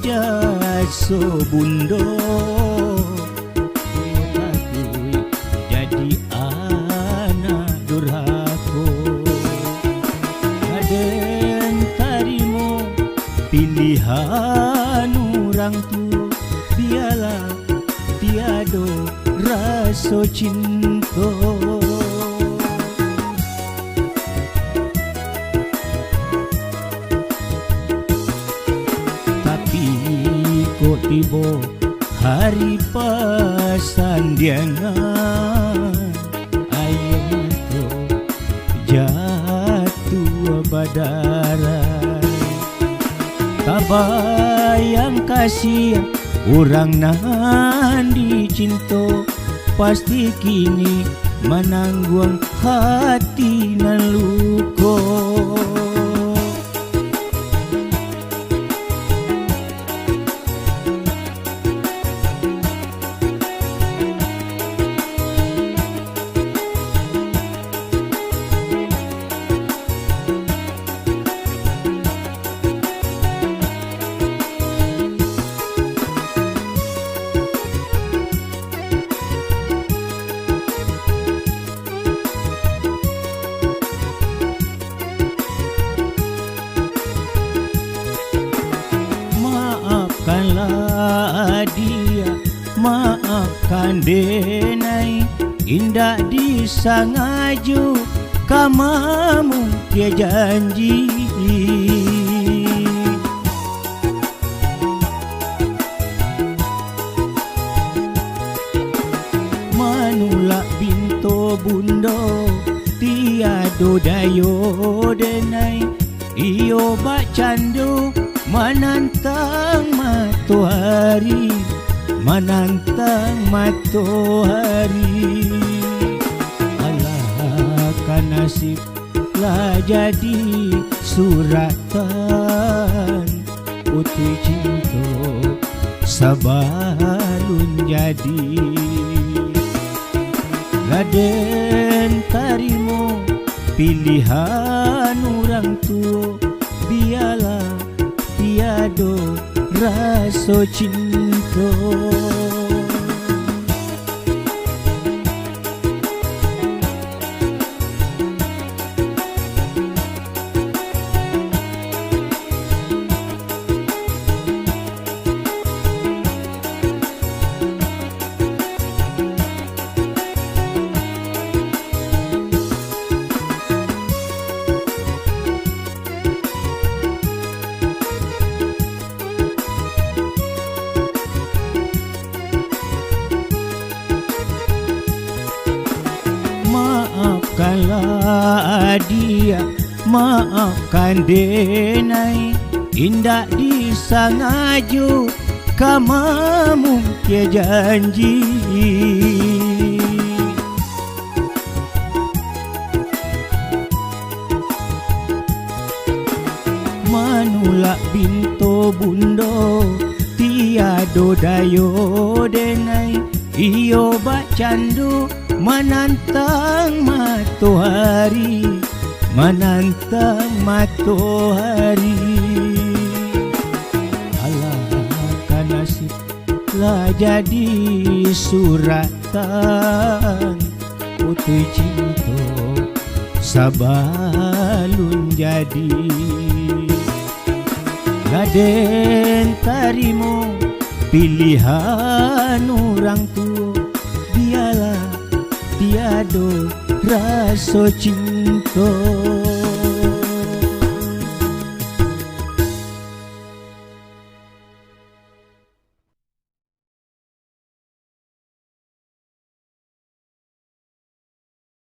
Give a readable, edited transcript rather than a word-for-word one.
jaso bundo takui jadi anak durhako. Aden tarimo pilihan orang tua, biarlah tiado rasa cinta. Tapi kok tiba hari pasandiangan, ayam tu jatuh badaran. Tak bayang kasih orang nan dicinta, pasti kini menanggung hati nan luka. Maafkanlah dia, maafkan denai, indah disangaju kamamu dia janji. Manulak binto bundo tiado dayo denai, iyo bak candu menantang matahari, menantang matahari. Alah kan nasib lah jadi suratan, putih cinta sabalun jadi. Raden tarimo pilihan orang tua, biarlah tiado rasa cinta. Maafkanlah dia, maafkan denai, indah disangaju kamamu dia janji. Manulak binto bundo tiado dayo denai, iyo bak candu menantang matahari, menantang matahari. Alah kan nasib lah jadi suratan, putih cinta sabalun jadi. Raden tarimo pilihan orang tua, biarlah tiado rasa cinta.